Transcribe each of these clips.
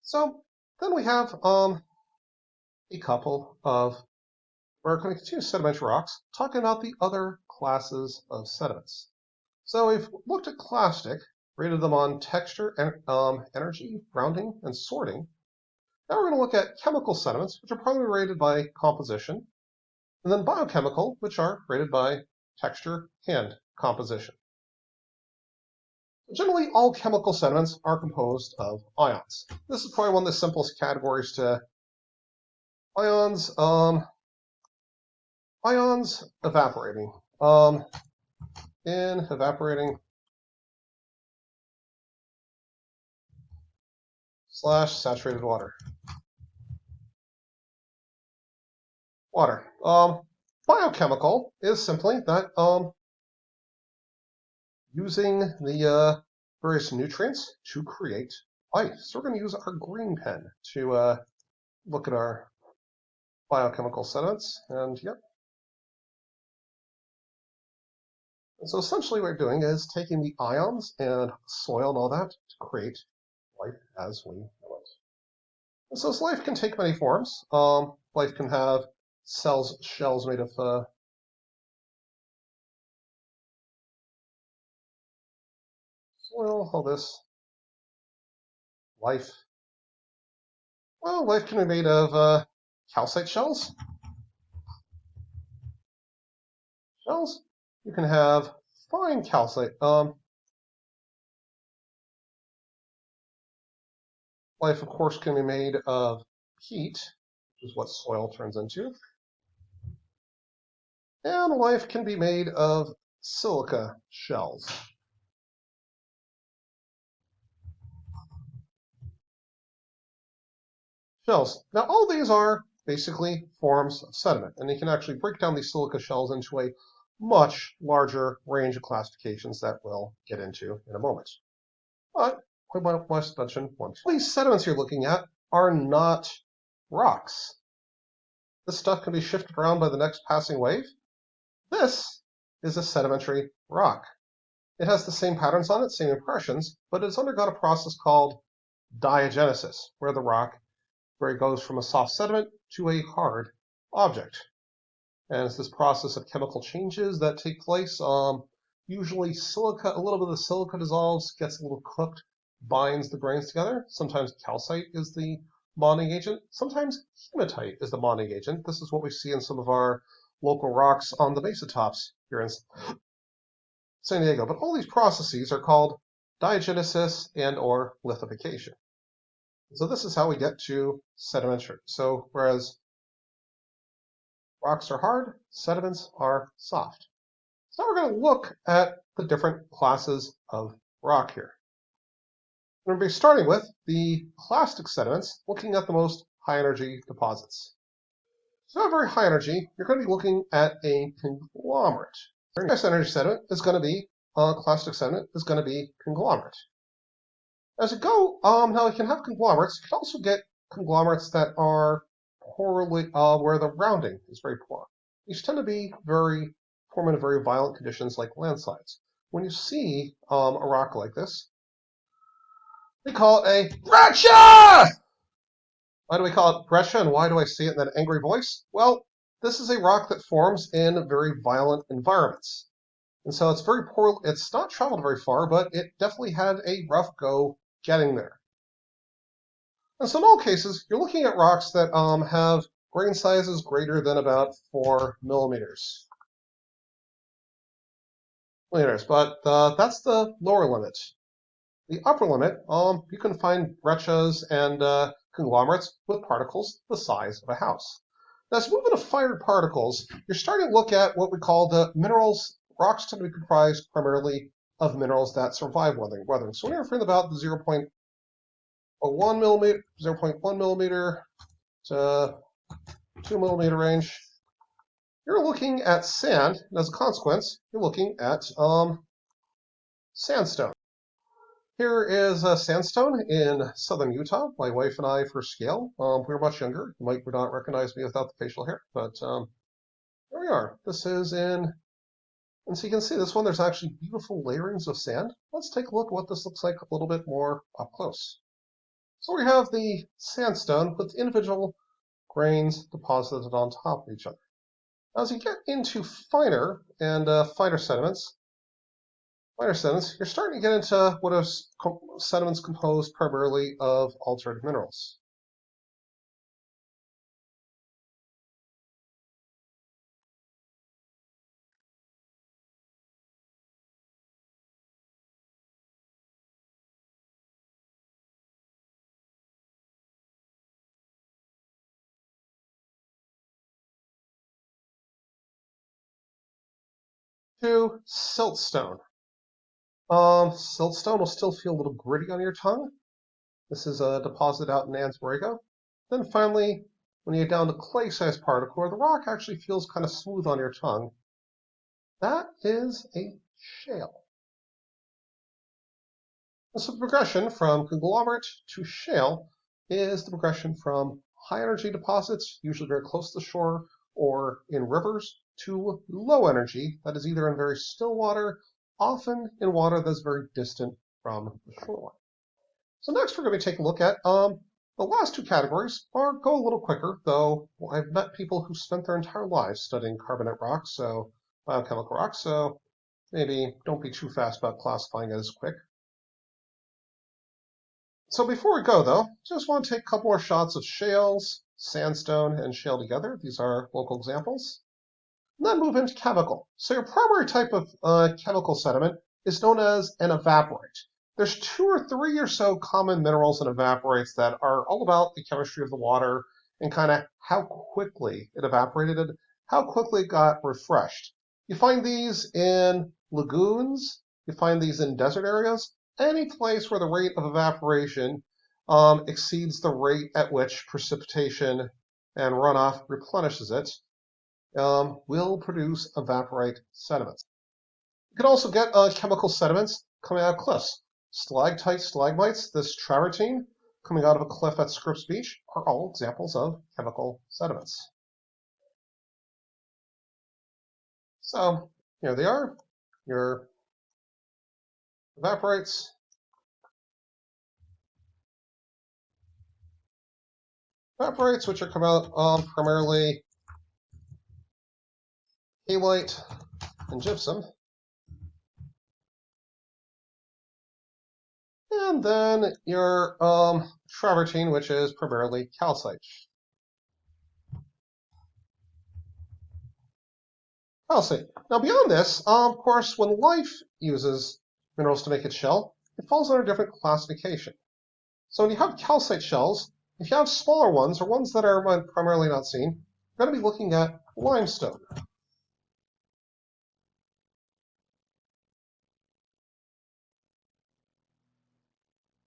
So then we have a couple of, we're going to continue sedimentary rocks, talking about the other classes of sediments. So we've looked at clastic, rated them on texture, energy, rounding, and sorting. Now we're going to look at chemical sediments, which are primarily rated by composition, and then biochemical, which are rated by texture and composition. Generally, all chemical sediments are composed of ions. This is probably one of the simplest categories to ions. Ions evaporating. In evaporating / saturated water. Water. Biochemical is simply that using the various nutrients to create life. So we're going to use our green pen to look at our biochemical sediments, and yep. And so essentially what we're doing is taking the ions and soil and all that to create life as we know it. And so this life can take many forms. Life can have shells made of soil, all this. Life. Well, life can be made of calcite shells. You can have fine calcite. Life, of course, can be made of heat, which is what soil turns into. And life can be made of silica shells. Now, all these are basically forms of sediment, and you can actually break down these silica shells into a much larger range of classifications that we'll get into in a moment. But I must mention one. These sediments you're looking at are not rocks. This stuff can be shifted around by the next passing wave. This is a sedimentary rock. It has the same patterns on it, same impressions, but it's undergone a process called diagenesis, where it goes from a soft sediment to a hard object. And it's this process of chemical changes that take place. Usually silica, a little bit of the silica dissolves, gets a little cooked, binds the grains together. Sometimes calcite is the bonding agent. Sometimes hematite is the bonding agent. This is what we see in some of our local rocks on the mesa tops here in San Diego. But all these processes are called diagenesis and or lithification. So this is how we get to sedimentary. So whereas rocks are hard, sediments are soft. So now we're going to look at the different classes of rock here. We're going to be starting with the clastic sediments, looking at the most high energy deposits. So at very high energy, you're going to be looking at a conglomerate. The next energy sediment is going to be, clastic sediment is going to be conglomerate. As you go, now you can have conglomerates. You can also get conglomerates that are poorly, where the rounding is very poor. These tend to be form in very violent conditions like landslides. When you see a rock like this, we call it a breccia! Why do we call it breccia, and why do I say it in that angry voice? Well, this is a rock that forms in very violent environments. And so it's not traveled very far, but it definitely had a rough go getting there. And so in all cases, you're looking at rocks that have grain sizes greater than about 4 millimeters. But that's the lower limit. The upper limit, you can find breccias and conglomerates with particles the size of a house. Now, as we move into finer particles, you're starting to look at what we call the minerals. Rocks tend to be comprised primarily of minerals that survive weathering. So when you're referring about the 0.1 millimeter to 2 millimeter range, you're looking at sand, and as a consequence, you're looking at sandstone. Here is sandstone in southern Utah. My wife and I first scaled. We were much younger. You might not recognize me without the facial hair, but there we are. This is in, and so you can see this one, there's actually beautiful layerings of sand. Let's take a look at what this looks like a little bit more up close. So we have the sandstone with individual grains deposited on top of each other. Now, as you get into finer and finer sediments, you're starting to get into what are sediments composed primarily of altered minerals. To siltstone. Siltstone will still feel a little gritty on your tongue. This is a deposit out in Answerago. Then finally, when you get down to clay-sized particle, where the rock actually feels kind of smooth on your tongue, that is a shale. So the progression from conglomerate to shale is the progression from high-energy deposits, usually very close to the shore or in rivers, to low energy, that is either in very still water, often in water that's very distant from the shoreline. So next we're going to take a look at the last two categories go a little quicker, though I've met people who spent their entire lives studying carbonate rocks, so biochemical rocks, so maybe don't be too fast about classifying it as quick. So before we go, though, just want to take a couple more shots of shales, sandstone, and shale together. These are local examples. And then move into chemical. So your primary type of chemical sediment is known as an evaporite. There's 2 or 3 or so common minerals and evaporites that are all about the chemistry of the water and kind of how quickly it evaporated, how quickly it got refreshed. You find these in lagoons, you find these in desert areas, any place where the rate of evaporation exceeds the rate at which precipitation and runoff replenishes it, will produce evaporite sediments. You can also get chemical sediments coming out of cliffs. Stalactites, stalagmites, this travertine coming out of a cliff at Scripps Beach are all examples of chemical sediments. So here they are, your evaporites. Evaporites, which are come out primarily halite and gypsum. And then your travertine, which is primarily calcite. Now beyond this, of course, when life uses minerals to make its shell, it falls under a different classification. So when you have calcite shells, if you have smaller ones, or ones that are primarily not seen, you're going to be looking at limestone.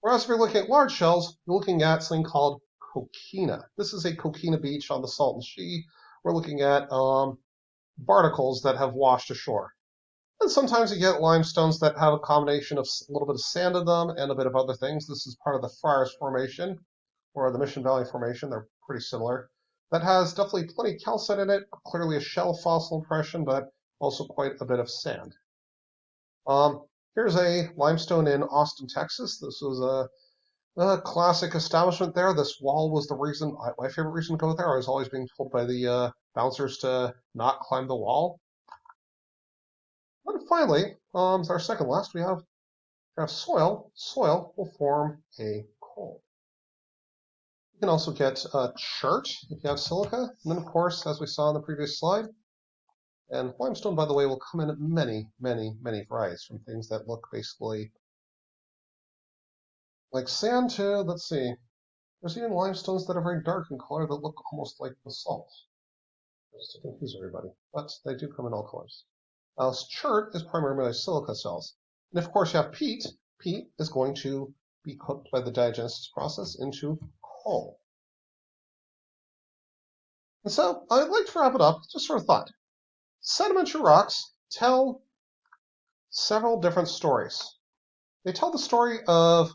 Whereas if you're looking at large shells, you're looking at something called coquina. This is a coquina beach on the Salton Sea. We're looking at barnacles that have washed ashore. And sometimes you get limestones that have a combination of a little bit of sand in them and a bit of other things. This is part of the Friars Formation, or the Mission Valley Formation. They're pretty similar. That has definitely plenty of calcite in it, clearly a shell fossil impression, but also quite a bit of sand. Here's a limestone in Austin, Texas. This was a classic establishment there. This wall was the reason, my favorite reason to go there. I was always being told by the bouncers to not climb the wall. And finally, our second last, we have soil. Soil will form a coal. You can also get chert if you have silica. And then, of course, as we saw in the previous slide, and limestone, by the way, will come in many, many, many varieties, from things that look basically like sand to, let's see, there's even limestones that are very dark in color that look almost like basalt. Just to confuse everybody, but they do come in all colors. Chert is primarily silica cells. And of course you have peat. Peat is going to be cooked by the diagenesis process into coal. And so I'd like to wrap it up, just sort of thought. Sedimentary rocks tell several different stories. They tell the story of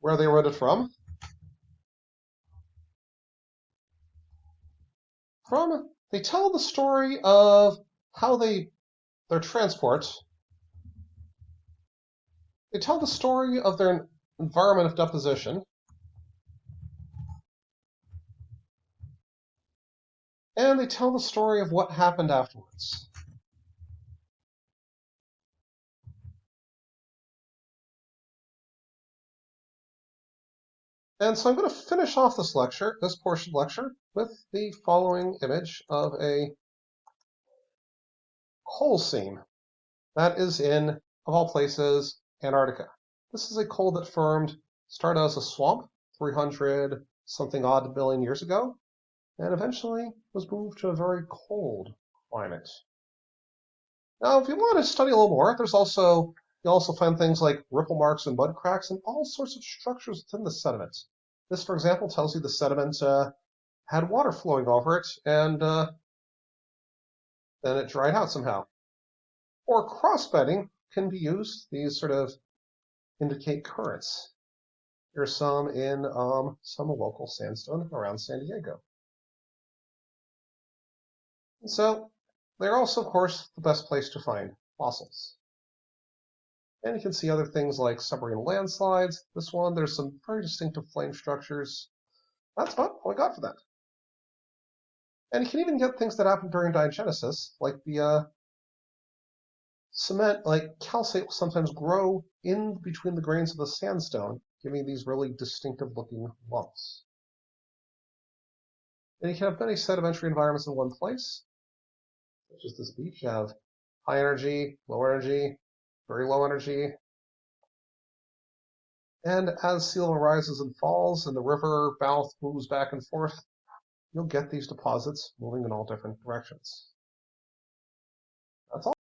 where they eroded from. They tell the story of how their transport. They tell the story of their environment of deposition. And they tell the story of what happened afterwards. And so I'm going to finish off this portion of the lecture, with the following image of a coal seam that is in, of all places, Antarctica. This is a coal that started as a swamp 300 something odd billion years ago, and eventually was moved to a very cold climate. Now, if you want to study a little more, you'll also find things like ripple marks and mud cracks and all sorts of structures within the sediment. This, for example, tells you the sediment had water flowing over it, and then it dried out somehow. Or crossbedding can be used. These sort of indicate currents. Here's some in some local sandstone around San Diego. And so they're also, of course, the best place to find fossils. And you can see other things like submarine landslides. This one, there's some very distinctive flame structures. That's about all I got for that. And you can even get things that happen during diagenesis, like the cement, like calcite will sometimes grow in between the grains of the sandstone, giving these really distinctive looking lumps. And you can have many sedimentary environments in one place, such as this beach. You have high energy, low energy, very low energy. And as sea level rises and falls and the river mouth moves back and forth, you'll get these deposits moving in all different directions.